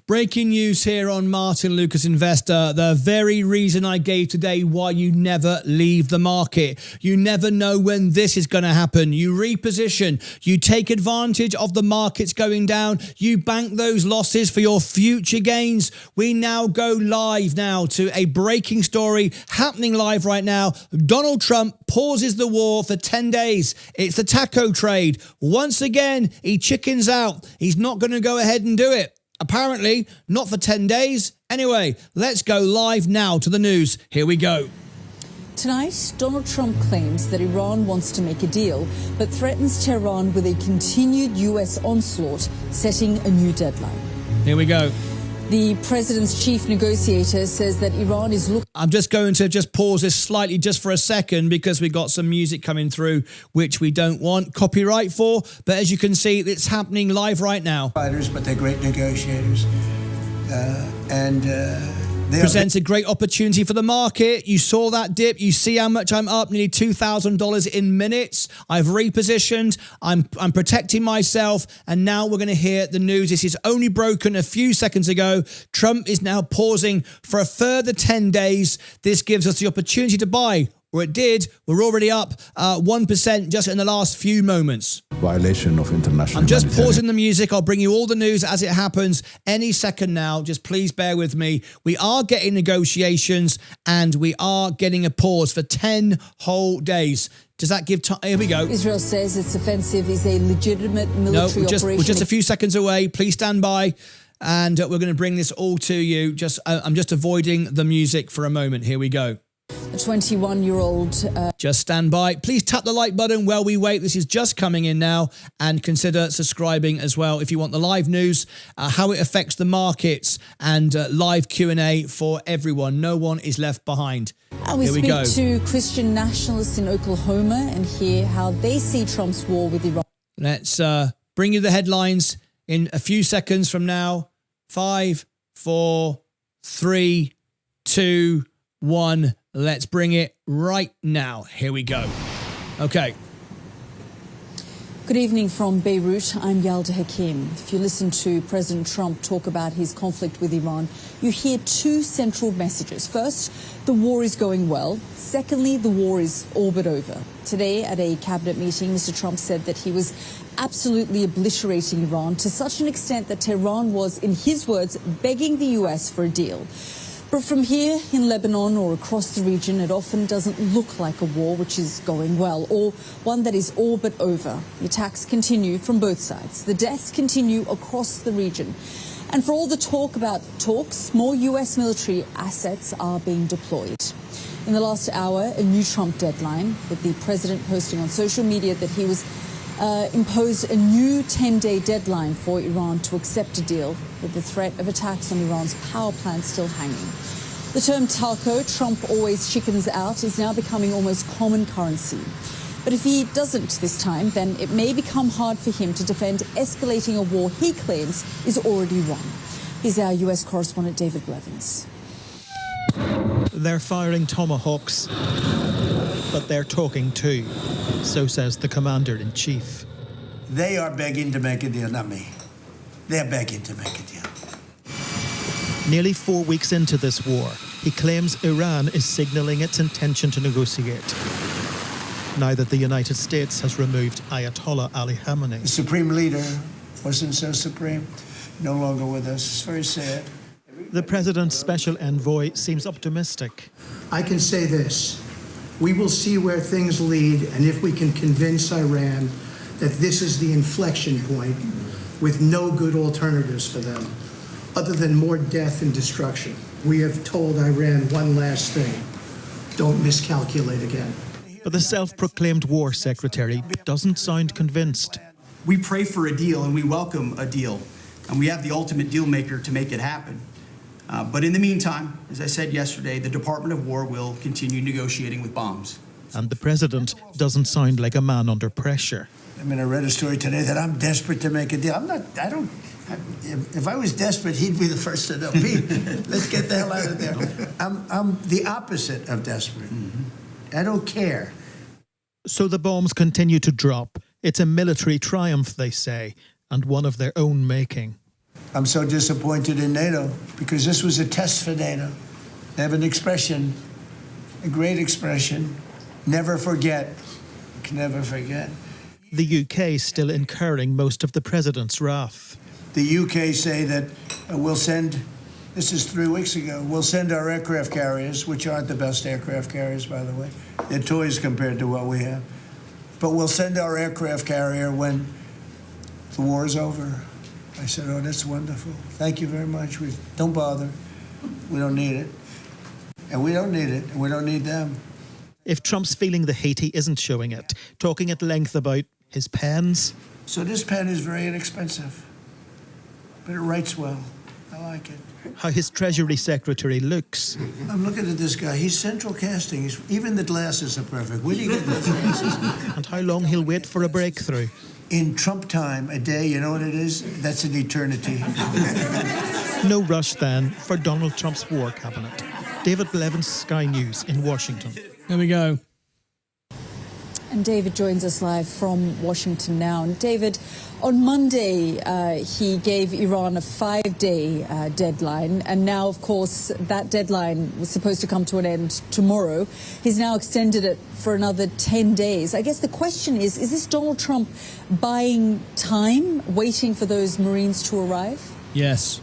Breaking news here on Martyn Lucas Investor. The very reason I gave today why you never leave the market. You never know when this is going to happen. You reposition. You take advantage of the markets going down. You bank those losses for your future gains. We now go live now to a breaking story happening live right now. Donald Trump pauses the war for 10 days. It's the taco trade. Once again, he chickens out. He's not going to go ahead and do it. Apparently, not for 10 days. Anyway, let's go live now to the news. Here we go. Tonight, Donald Trump claims that Iran wants to make a deal, but threatens Tehran with a continued US onslaught, setting a new deadline. Here we go. The president's chief negotiator says that Iran is looking... I'm just going to pause this slightly just for a second because we got some music coming through which we don't want copyright for. But as you can see, it's happening live right now. Fighters, but they're great negotiators. Presents a great opportunity for the market. You saw that dip. You see how much I'm up, nearly $2,000 in minutes. I've repositioned. I'm protecting myself. And now we're going to hear the news. This is only broken a few seconds ago. Trump is now pausing for a further 10 days. This gives us the opportunity to buy. Or it did. We're already up 1% just in the last few moments. Violation of international I'm just pausing the music. I'll bring you all the news as it happens any second now. Just please bear with me. We are getting negotiations and we are getting a pause for 10 whole days. Does that give time? Here we go. Israel says its offensive is a legitimate military operation. We're just a few seconds away. Please stand by. And we're going to bring this all to you. I'm just avoiding the music for a moment. Here we go. A 21-year-old... Just stand by. Please tap the like button while we wait. This is just coming in now. And consider subscribing as well if you want the live news, how it affects the markets, and live Q&A for everyone. No one is left behind. And we speak to Christian nationalists in Oklahoma and hear how they see Trump's war with Iran. Let's bring you the headlines in a few seconds from now. 5, 4, 3, 2, 1. Let's bring it right now. Here we go. Okay. Good evening from Beirut. I'm Yalda Hakim. If you listen to President Trump talk about his conflict with Iran, you hear two central messages. First, the war is going well. Secondly, the war is all but over. Today, at a cabinet meeting, Mr. Trump said that he was absolutely obliterating Iran to such an extent that Tehran was, in his words, begging the US for a deal. But from here in Lebanon or across the region, it often doesn't look like a war which is going well, or one that is all but over. The attacks continue from both sides. The deaths continue across the region. And for all the talk about talks, more US military assets are being deployed. In the last hour, a new Trump deadline, with the president posting on social media that he was imposed a new 10-day deadline for Iran to accept a deal, with the threat of attacks on Iran's power plant still hanging. The term taco, Trump always chickens out, is now becoming almost common currency. But if he doesn't this time, then it may become hard for him to defend escalating a war he claims is already won. Here's our US correspondent David Blevins. They're firing tomahawks, but they're talking too. So says the commander-in-chief. They are begging to make a deal, not me. They're begging to make a deal. Nearly 4 weeks into this war, he claims Iran is signaling its intention to negotiate. Now that the United States has removed Ayatollah Ali Khamenei. The supreme leader wasn't so supreme, no longer with us. It's very sad. The president's special envoy seems optimistic. I can say this. We will see where things lead, and if we can convince Iran that this is the inflection point with no good alternatives for them, other than more death and destruction. We have told Iran one last thing. Don't miscalculate again. But the self-proclaimed war secretary doesn't sound convinced. We pray for a deal and we welcome a deal, and we have the ultimate deal maker to make it happen. But in the meantime, as I said yesterday, the Department of War will continue negotiating with bombs. And the president doesn't sound like a man under pressure. I mean, I read a story today that I'm desperate to make a deal. If I was desperate, he'd be the first to know me. Let's get the hell out of there. I'm the opposite of desperate. I don't care. So the bombs continue to drop. It's a military triumph, they say, and one of their own making. I'm so disappointed in NATO because this was a test for NATO. They have an expression, a great expression, never forget. You can never forget. The UK still incurring most of the president's wrath. The UK say that we'll send, this is 3 weeks ago, we'll send our aircraft carriers, which aren't the best aircraft carriers, by the way. They're toys compared to what we have. But we'll send our aircraft carrier when the war is over. I said, oh, that's wonderful. Thank you very much. Don't bother. We don't need it. And we don't need it, and we don't need them. If Trump's feeling the heat, he isn't showing it, talking at length about his pens. So this pen is very inexpensive, but it writes well. I like it. How his Treasury Secretary looks. I'm looking at this guy. He's central casting. Even the glasses are perfect. Where do you get those glasses? And how long he'll wait for a breakthrough. In Trump time, a day, you know what it is? That's an eternity. No rush then for Donald Trump's war cabinet. David Blevins, Sky News in Washington. There we go. And David joins us live from Washington now. And David, on Monday, he gave Iran a 5-day deadline. And now, of course, that deadline was supposed to come to an end tomorrow. He's now extended it for another 10 days. I guess the question is this Donald Trump buying time, waiting for those Marines to arrive? Yes.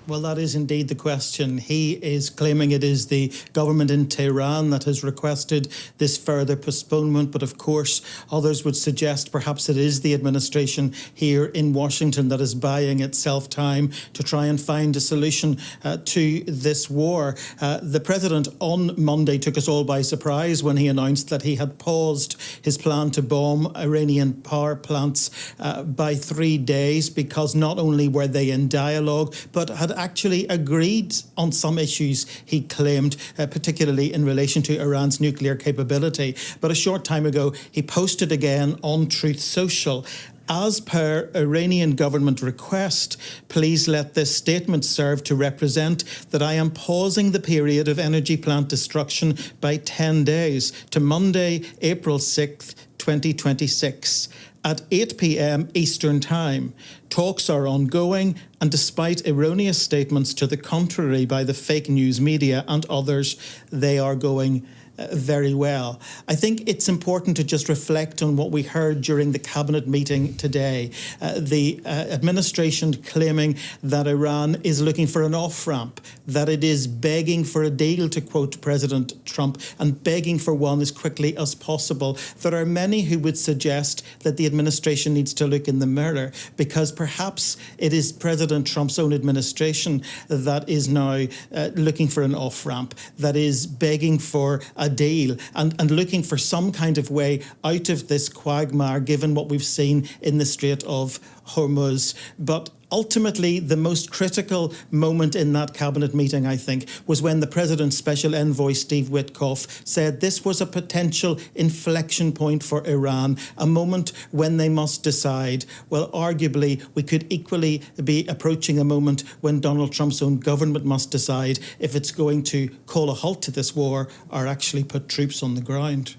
Well, that is indeed the question. He is claiming it is the government in Tehran that has requested this further postponement. But of course, others would suggest perhaps it is the administration here in Washington that is buying itself time to try and find a solution to this war. The president on Monday took us all by surprise when he announced that he had paused his plan to bomb Iranian power plants by 3 days because not only were they in dialogue, but had actually agreed on some issues, he claimed, particularly in relation to Iran's nuclear capability. But a short time ago, he posted again on Truth Social, as per Iranian government request, please let this statement serve to represent that I am pausing the period of energy plant destruction by 10 days to Monday, April 6th, 2026. At 8 p.m. Eastern Time. Talks are ongoing, and despite erroneous statements to the contrary by the fake news media and others, they are going very well. I think it's important to just reflect on what we heard during the cabinet meeting today. The administration claiming that Iran is looking for an off-ramp, that it is begging for a deal, to quote President Trump, and begging for one as quickly as possible. There are many who would suggest that the administration needs to look in the mirror because perhaps it is President Trump's own administration that is now looking for an off-ramp, that is begging for a deal and looking for some kind of way out of this quagmire, given what we've seen in the Strait of Hormuz. But ultimately, the most critical moment in that cabinet meeting, I think, was when the president's special envoy, Steve Witkoff, said this was a potential inflection point for Iran, a moment when they must decide. Well, arguably, we could equally be approaching a moment when Donald Trump's own government must decide if it's going to call a halt to this war or actually put troops on the ground.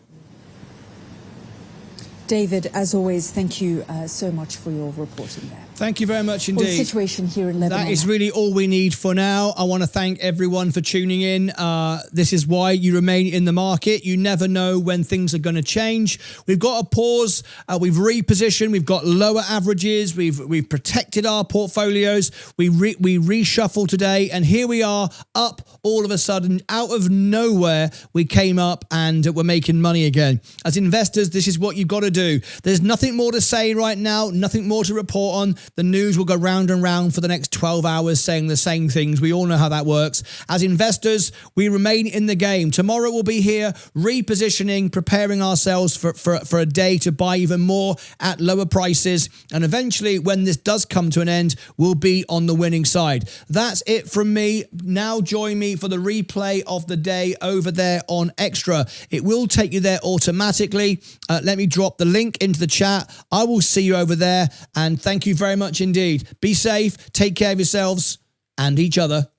David, as always, thank you so much for your reporting there. Thank you very much indeed. Well, the situation here in Lebanon. That is really all we need for now. I want to thank everyone for tuning in. This is why you remain in the market. You never know when things are going to change. We've got a pause. We've repositioned. We've got lower averages. We've protected our portfolios. We reshuffled today, and here we are up all of a sudden. Out of nowhere, we came up and we're making money again. As investors, this is what you've got to do. There's nothing more to say right now, nothing more to report on. The news will go round and round for the next 12 hours saying the same things. We all know how that works. As investors, we remain in the game. Tomorrow we'll be here repositioning, preparing ourselves for a day to buy even more at lower prices. And eventually, when this does come to an end, we'll be on the winning side. That's it from me. Now join me for the replay of the day over there on Extra. It will take you there automatically. Let me drop the link into the chat. I will see you over there, and thank you very much indeed. Be safe, take care of yourselves and each other.